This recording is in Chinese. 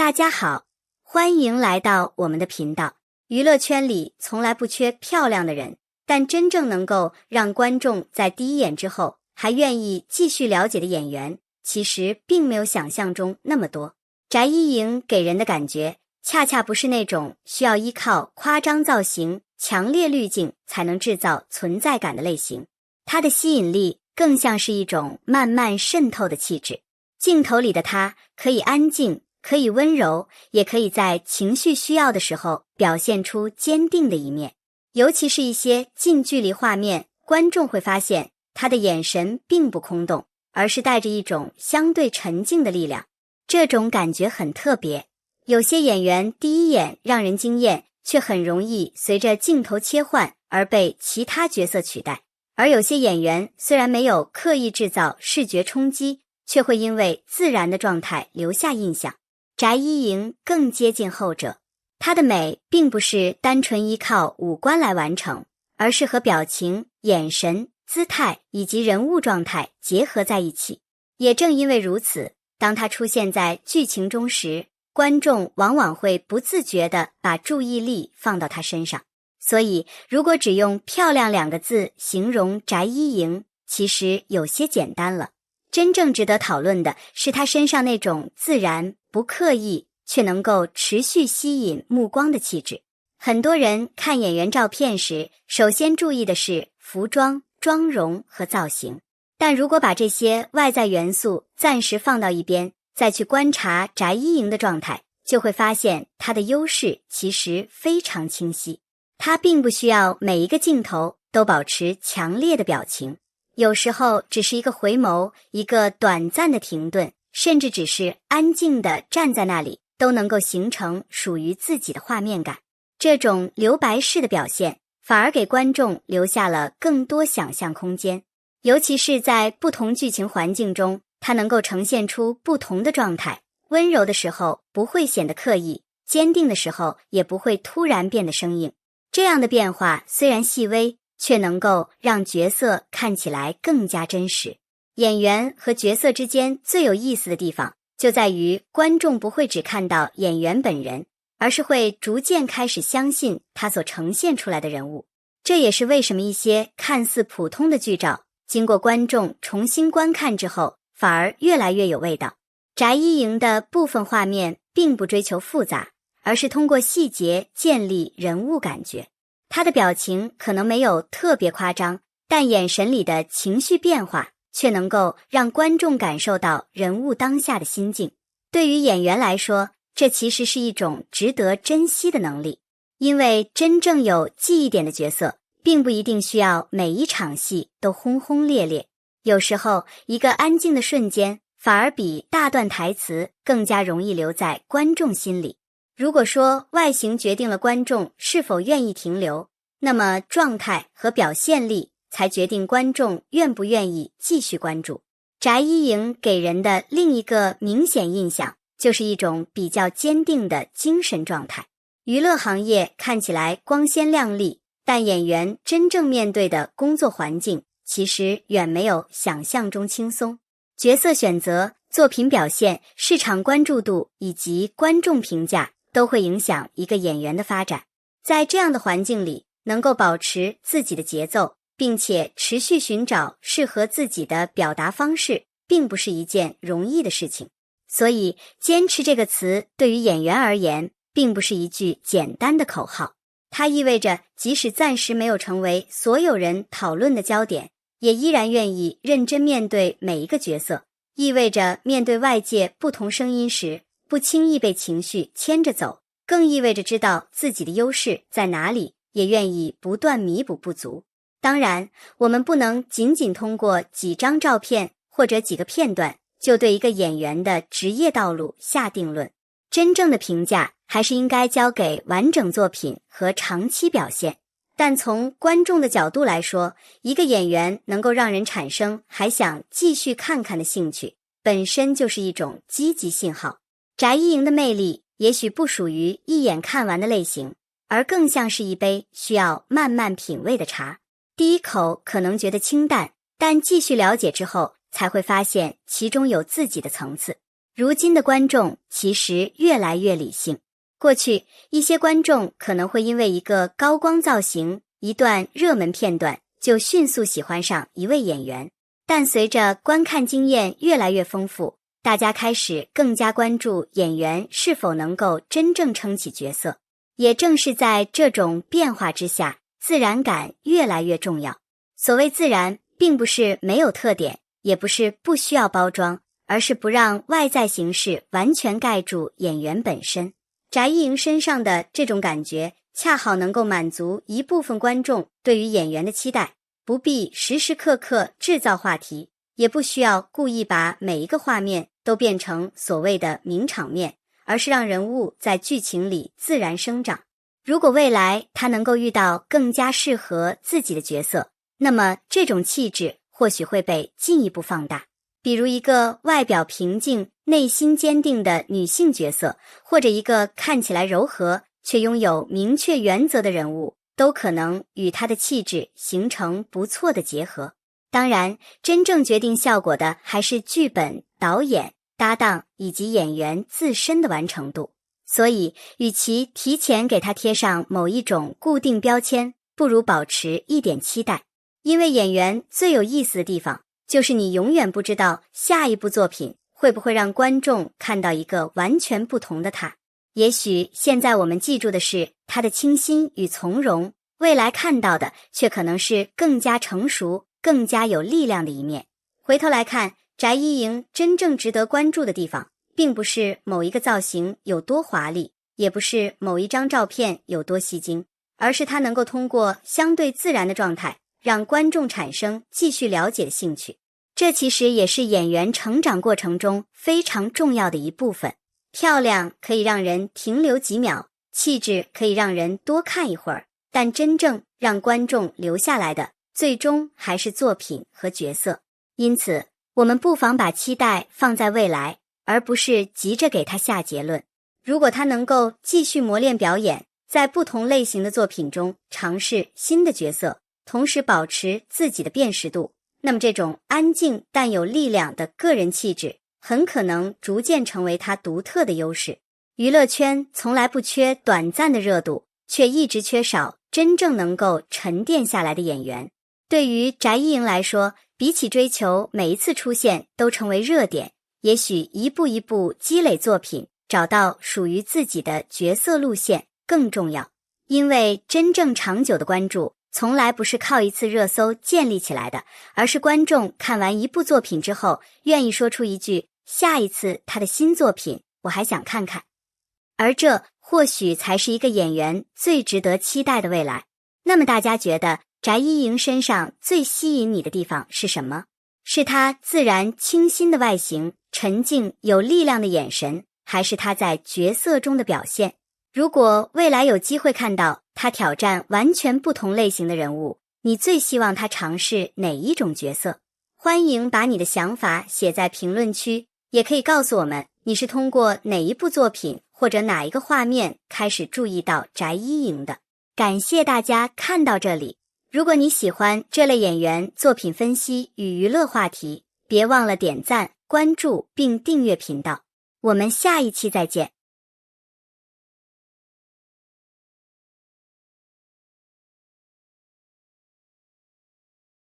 大家好，欢迎来到我们的频道。娱乐圈里从来不缺漂亮的人，但真正能够让观众在第一眼之后还愿意继续了解的演员，其实并没有想象中那么多。翟依莹给人的感觉，恰恰不是那种需要依靠夸张造型、强烈滤镜才能制造存在感的类型。她的吸引力更像是一种慢慢渗透的气质。镜头里的她可以安静，可以温柔，也可以在情绪需要的时候表现出坚定的一面。尤其是一些近距离画面，观众会发现她的眼神并不空洞，而是带着一种相对沉静的力量。这种感觉很特别。有些演员第一眼让人惊艳，却很容易随着镜头切换而被其他角色取代。而有些演员虽然没有刻意制造视觉冲击，却会因为自然的状态留下印象。翟依莹更接近后者，她的美并不是单纯依靠五官来完成，而是和表情、眼神、姿态以及人物状态结合在一起。也正因为如此，当她出现在剧情中时，观众往往会不自觉地把注意力放到她身上。所以，如果只用漂亮2个字形容翟依莹，其实有些简单了。真正值得讨论的是她身上那种自然、不刻意，却能够持续吸引目光的气质。很多人看演员照片时，首先注意的是服装、妆容和造型。但如果把这些外在元素暂时放到一边，再去观察翟依莹的状态，就会发现她的优势其实非常清晰。她并不需要每一个镜头都保持强烈的表情，有时候只是一个回眸，一个短暂的停顿，甚至只是安静地站在那里，都能够形成属于自己的画面感。这种留白式的表现，反而给观众留下了更多想象空间。尤其是在不同剧情环境中，它能够呈现出不同的状态，温柔的时候不会显得刻意，坚定的时候也不会突然变得生硬。这样的变化虽然细微，却能够让角色看起来更加真实。演员和角色之间最有意思的地方，就在于观众不会只看到演员本人，而是会逐渐开始相信他所呈现出来的人物。这也是为什么一些看似普通的剧照，经过观众重新观看之后，反而越来越有味道。翟依莹的部分画面并不追求复杂，而是通过细节建立人物感觉。她的表情可能没有特别夸张，但眼神里的情绪变化却能够让观众感受到人物当下的心境。对于演员来说，这其实是一种值得珍惜的能力，因为真正有记忆点的角色，并不一定需要每一场戏都轰轰烈烈。有时候，一个安静的瞬间，反而比大段台词更加容易留在观众心里。如果说外形决定了观众是否愿意停留，那么状态和表现力才决定观众愿不愿意继续关注。翟依莹给人的另一个明显印象，就是一种比较坚定的精神状态。娱乐行业看起来光鲜亮丽，但演员真正面对的工作环境，其实远没有想象中轻松。角色选择、作品表现、市场关注度以及观众评价都会影响一个演员的发展。在这样的环境里，能够保持自己的节奏，并且持续寻找适合自己的表达方式，并不是一件容易的事情。所以，坚持这个词对于演员而言，并不是一句简单的口号。它意味着，即使暂时没有成为所有人讨论的焦点，也依然愿意认真面对每一个角色，意味着面对外界不同声音时，不轻易被情绪牵着走，更意味着知道自己的优势在哪里，也愿意不断弥补不足。当然，我们不能仅仅通过几张照片或者几个片段，就对一个演员的职业道路下定论。真正的评价还是应该交给完整作品和长期表现。但从观众的角度来说，一个演员能够让人产生还想继续看看的兴趣，本身就是一种积极信号。翟依莹的魅力也许不属于一眼看完的类型，而更像是一杯需要慢慢品味的茶。第一口可能觉得清淡，但继续了解之后，才会发现其中有自己的层次。如今的观众其实越来越理性。过去，一些观众可能会因为一个高光造型、一段热门片段，就迅速喜欢上一位演员。但随着观看经验越来越丰富，大家开始更加关注演员是否能够真正撑起角色。也正是在这种变化之下，自然感越来越重要。所谓自然，并不是没有特点，也不是不需要包装，而是不让外在形式完全盖住演员本身。翟一莹身上的这种感觉，恰好能够满足一部分观众对于演员的期待，不必时时刻刻制造话题，也不需要故意把每一个画面都变成所谓的名场面，而是让人物在剧情里自然生长。如果未来他能够遇到更加适合自己的角色，那么这种气质或许会被进一步放大。比如一个外表平静、内心坚定的女性角色，或者一个看起来柔和却拥有明确原则的人物，都可能与她的气质形成不错的结合。当然，真正决定效果的还是剧本、导演、搭档以及演员自身的完成度。所以，与其提前给她贴上某一种固定标签，不如保持一点期待。因为演员最有意思的地方，就是你永远不知道下一部作品会不会让观众看到一个完全不同的他。也许现在我们记住的是他的清新与从容，未来看到的却可能是更加成熟、更加有力量的一面。回头来看，翟一莹真正值得关注的地方，并不是某一个造型有多华丽，也不是某一张照片有多吸睛，而是他能够通过相对自然的状态，让观众产生继续了解的兴趣。这其实也是演员成长过程中非常重要的一部分。漂亮可以让人停留几秒，气质可以让人多看一会儿，但真正让观众留下来的，最终还是作品和角色。因此，我们不妨把期待放在未来，而不是急着给他下结论。如果他能够继续磨练表演，在不同类型的作品中尝试新的角色，同时保持自己的辨识度，那么这种安静但有力量的个人气质，很可能逐渐成为他独特的优势。娱乐圈从来不缺短暂的热度，却一直缺少真正能够沉淀下来的演员。对于翟一莹来说，比起追求每一次出现都成为热点，也许一步一步积累作品，找到属于自己的角色路线更重要。因为真正长久的关注从来不是靠一次热搜建立起来的，而是观众看完一部作品之后，愿意说出一句下一次他的新作品我还想看看。而这或许才是一个演员最值得期待的未来。那么大家觉得翟一莹身上最吸引你的地方是什么？是她自然清新的外形，沉静有力量的眼神，还是她在角色中的表现？如果未来有机会看到他挑战完全不同类型的人物，你最希望他尝试哪一种角色？欢迎把你的想法写在评论区，也可以告诉我们你是通过哪一部作品或者哪一个画面开始注意到翟一莹的。感谢大家看到这里。如果你喜欢这类演员作品分析与娱乐话题，别忘了点赞、关注并订阅频道。我们下一期再见。